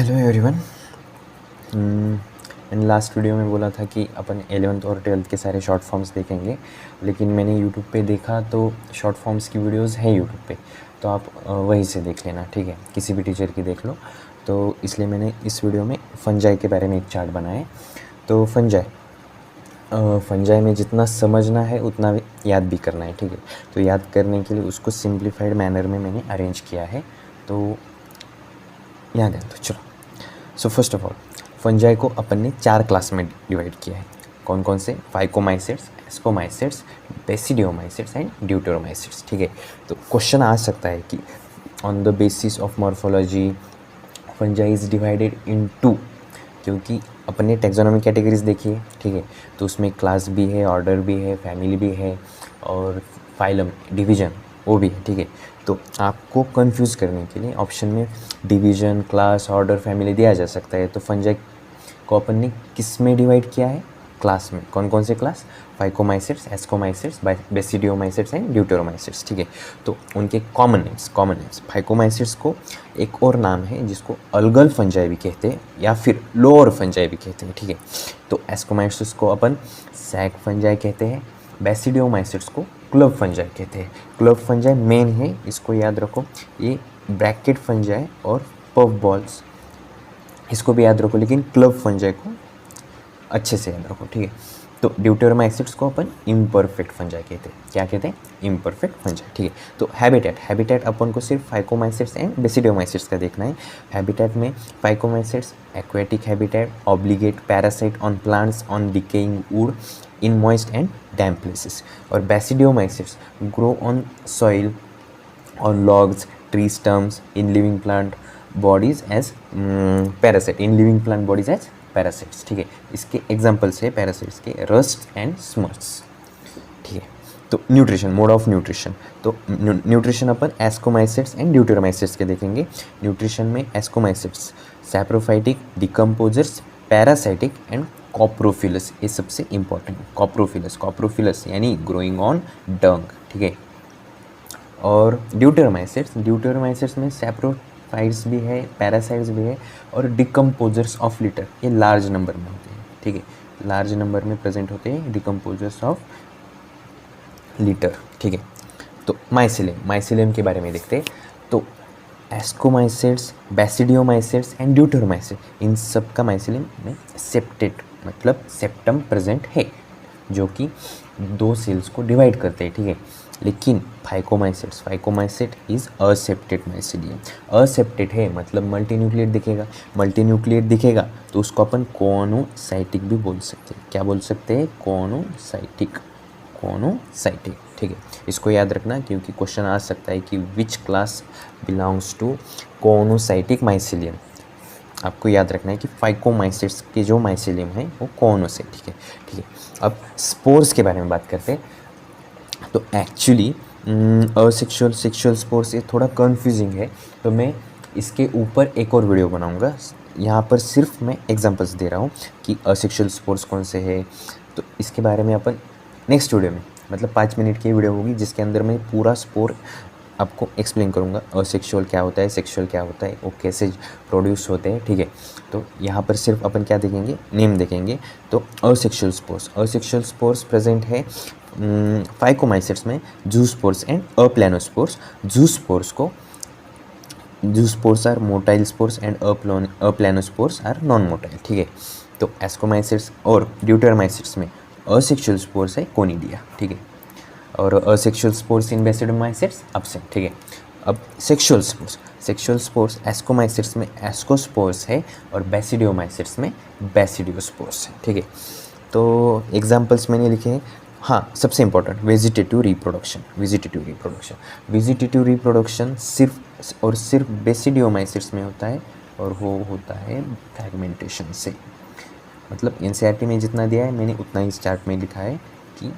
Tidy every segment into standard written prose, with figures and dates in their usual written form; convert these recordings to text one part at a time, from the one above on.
Hello everyone. मैंने last video में बोला था कि अपन 11th और 12th के सारे शॉर्ट फॉर्म्स देखेंगे, लेकिन मैंने यूट्यूब पे देखा तो शॉर्ट फॉर्म्स की वीडियोस है यूट्यूब पे, तो आप वहीं से देख लेना, ठीक है। किसी भी टीचर की देख लो। तो इसलिए मैंने इस वीडियो में फंजाई के बारे में एक चार्ट बनाया है। तो फंजाई में जितना समझना है उतना याद भी करना है, ठीक है। तो याद करने के लिए उसको सिंप्लीफाइड मैनर में मैंने अरेंज किया है, तो याद है। तो चलो, so first of all fungi को अपन ने 4 क्लास में डिवाइड किया है। कौन कौन से? फाइकोमाइसेट्स, एस्कोमाइसेट्स, बेसिडियोमाइसेट्स एंड ड्यूटेरोमाइसेट्स, ठीक है। तो क्वेश्चन आ सकता है कि on the basis of morphology fungi is divided in 2, क्योंकि अपन ने टेक्सोनॉमी कैटेगरीज देखी है, ठीक है। तो उसमें क्लास भी है, ऑर्डर भी है, फैमिली भी है और फाइलम डिवीजन वो भी है, ठीक है। तो आपको कंफ्यूज करने के लिए ऑप्शन में डिवीजन, क्लास, ऑर्डर, फैमिली दिया जा सकता है। तो फंजाई को अपन ने किस में डिवाइड किया है? क्लास में। कौन कौन से class? Phycomycetes, ascomycetes, basidiomycetes and ड्यूटेरोमाइसेट्स, ठीक है। तो उनके कॉमन नेम्स फाइकोमाइसेट्स को एक और नाम है जिसको अलगल फंजाई भी कहते हैं या फिर लोअर फंजाई भी कहते हैं, ठीक है। तो एस्कोमाइसेट्स को अपन सैक फंजाई कहते हैं, बेसिडियोमाइसेट्स को क्लब फंजाई कहते हैं। क्लब फंजाई मेन है, इसको याद रखो। ये ब्रैकेट फंजाई और पफ बॉल्स, इसको भी याद रखो, लेकिन क्लब फंजाई को अच्छे से याद रखो, ठीक है। तो ड्यूटेरोमाइसेट्स को अपन इम्परफेक्ट फंजाई कहते हैं। क्या कहते हैं? इम्परफेक्ट फंजाई, ठीक है। तो हैबिटेट अपन को सिर्फ फाइकोमाइसेट्स एंड बेसिडियोमाइसेट्स का देखना है। हैबिटेट में phycomycetes aquatic habitat, obligate parasite on plants on decaying wood in moist and damp places, और basidiomycetes grow on soil, on logs, tree stumps, in living plant bodies as parasite, in living plant bodies as parasites, ठीक है। इसके examples है parasites के rust and smuts, ठीक है। तो nutrition, mode of nutrition, तो न्यूट्रिशन अपन एस्कोमाइसेट्स एंड ड्यूटेरोमाइसेट्स के देखेंगे। न्यूट्रिशन में ascomycetes saprophytic, decomposers, parasitic and coprophilous, ये सबसे इंपॉर्टेंट। कॉप्रोफिलस यानी ग्रोइंग ऑन डंग, ठीक है। और ड्यूटेरोमाइसेट्स में सैप्रोफाइट्स भी है, पैरासाइट्स भी है और डिकम्पोजर्स ऑफ लिटर, ये लार्ज नंबर में होते हैं, ठीक है। लार्ज नंबर में प्रेजेंट होते हैं डिकम्पोजर्स ऑफ लिटर, ठीक है। तो माइसिलियम के बारे में देखते हैं। तो एस्कोमाइसेट्स, बेसिडियोमाइसेट्स एंड ड्यूटेरोमाइसेट्स, इन सब का माइसिलियम में सेप्टेट मतलब सेप्टम प्रेजेंट है, जो कि 2 सेल्स को डिवाइड करते हैं, ठीक है। लेकिन फाइकोमाइसेट इज असेप्टेड माइसिलियम। असेप्टेड है मतलब मल्टीन्यूक्लिएट दिखेगा तो उसको अपन कोनोसाइटिक भी बोल सकते हैं। क्या बोल सकते हैं? कोनोसाइटिक, ठीक है। इसको याद रखना क्योंकि क्वेश्चन आ सकता है कि which class belongs to coenocytic mycelium. आपको याद रखना है कि फाइकोमाइसेट्स के जो माइसिलियम है वो कोनोसाइटिक है, ठीक है। अब स्पोर्स के बारे में बात करते हैं। तो एक्चुअली सेक्शुअल स्पोर्स ये थोड़ा कन्फ्यूजिंग है, तो मैं इसके ऊपर एक और वीडियो बनाऊंगा। यहाँ पर सिर्फ मैं एग्जांपल्स दे रहा हूँ कि असेक्शुअल स्पोर्स कौन से है। तो इसके बारे में अपन नेक्स्ट वीडियो में, मतलब 5 मिनट की वीडियो होगी जिसके अंदर मैं पूरा स्पोर आपको एक्सप्लेन करूँगा। असेक्शुअल क्या होता है, सेक्शुअल क्या होता है, वो कैसे प्रोड्यूस होते हैं, ठीक है। तो यहाँ पर सिर्फ अपन क्या देखेंगे? नेम देखेंगे। तो असेक्शुअल स्पोर्स प्रेजेंट है फाइकोमाइसेट्स में zoospores and aplanospores. Zoospores are motile spores and aplanospores are non motile, ठीक है। तो एस्कोमाइसेट्स और ड्यूटेरोमाइसेट्स में असेक्शुअल स्पोर्स है कोनिडिया, ठीक है। और असेक्शुअल स्पोर्स इन बेसिडियोमाइसेट्स एब्सेंट, ठीक है। अब सेक्शुअल स्पोर्स एस्कोमाइसेट्स में एस्कोस्पोर्स है और बेसिडियोमाइसेट्स में बेसिडियोस्पोर्स है, ठीक है। तो एग्जाम्पल्स मैंने लिखे हैं। हाँ, सबसे इंपॉर्टेंट वेजिटेटिव रिप्रोडक्शन सिर्फ और सिर्फ बेसिडियोमाइसेट्स में होता है और वो होता है फ्रैगमेंटेशन से। मतलब एनसीईआरटी में जितना दिया है मैंने उतना ही इस चार्ट में लिखा है कि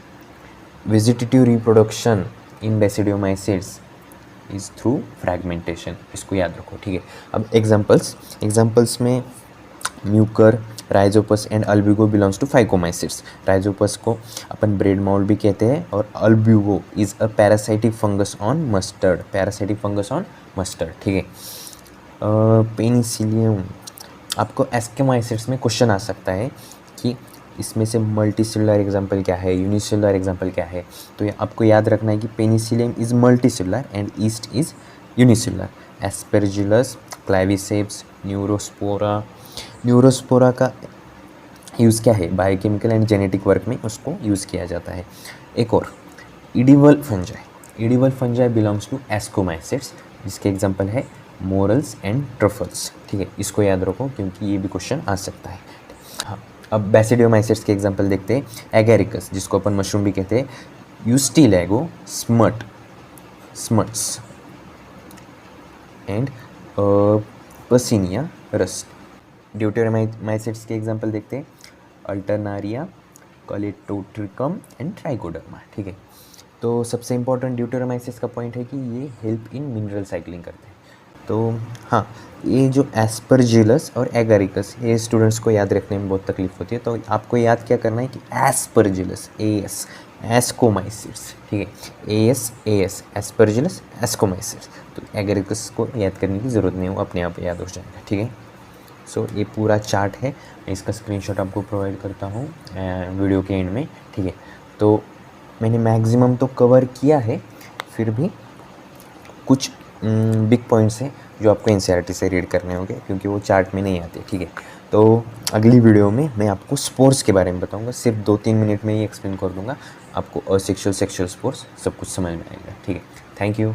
vegetative reproduction in basidiomycetes is through fragmentation, इसको याद रखो, ठीक है। अब एग्जाम्पल्स में Mucor, Rhizopus and Albugo belongs to phycomycetes. Rhizopus को अपन ब्रेड माउल भी कहते हैं और Albugo is a parasitic fungus on mustard, ठीक है। पेनिसिलियम आपको एस्किमो एसिड्स में क्वेश्चन आ सकता है कि इसमें से मल्टी सेलुलर एग्जाम्पल क्या है, यूनिसेलुलर एग्जाम्पल क्या है। तो ये आपको याद रखना है कि Penicillium is multi cellular and east is unicellular. Aspergillus, Claviceps, Neurospora का यूज़ क्या है, बायोकेमिकल एंड जेनेटिक वर्क में उसको यूज़ किया जाता है। एक और इडिवल फंजाई बिलोंग्स टू एस्कोमाइसिड्स, जिसके एग्जांपल है मोरल्स एंड ट्रफल्स। ठीक है, इसको याद रखो क्योंकि ये भी क्वेश्चन आ सकता है। हाँ, अब बैसिडियोमाइसिड्स के एग्जांपल देखते हैं। एगेरिकस, जिसको अपन मशरूम भी कहते हैं, यूस्टिलैगो, स्मट्स एंड पर्सिनिया रस्ट। ड्यूटेरोमाइसिड्स के एग्जांपल देखते हैं। Alternaria, कॉलेटोट्रिकम and trichoderma. ठीक है, तो सबसे इंपॉर्टेंट ड्यूटेरोमाइसिस का पॉइंट है कि ये हेल्प इन मिनरल साइक्लिंग करते हैं। तो हाँ, ये जो एस्परजिलस और एगारिकस, ये स्टूडेंट्स को याद रखने में बहुत तकलीफ होती है। तो आपको याद क्या करना है कि एस्परजिलस, एएस, एस्कोमाइसिड्स। ठीक है, एएस एस्परजिलस एस्कोमाइसिड्स। तो एगारिकस को याद करने की ज़रूरत नहीं, वो अपने आप याद हो जाएगा। ठीक है, सो ये पूरा चार्ट है, मैं इसका स्क्रीनशॉट आपको प्रोवाइड करता हूँ वीडियो के एंड में। ठीक है, तो मैंने मैक्सिमम तो कवर किया है, फिर भी कुछ बिग पॉइंट्स हैं जो आपको एनसीईआरटी से रीड करने होंगे क्योंकि वो चार्ट में नहीं आते। ठीक है, तो अगली वीडियो में मैं आपको स्पोर्ट्स के बारे में बताऊंगा, सिर्फ 2-3 मिनट में ही एक्सप्लेन कर दूंगा, आपको असेक्सुअल, सेक्सुअल स्पोर्ट्स सब कुछ समझ में आएगा। ठीक है, थैंक यू।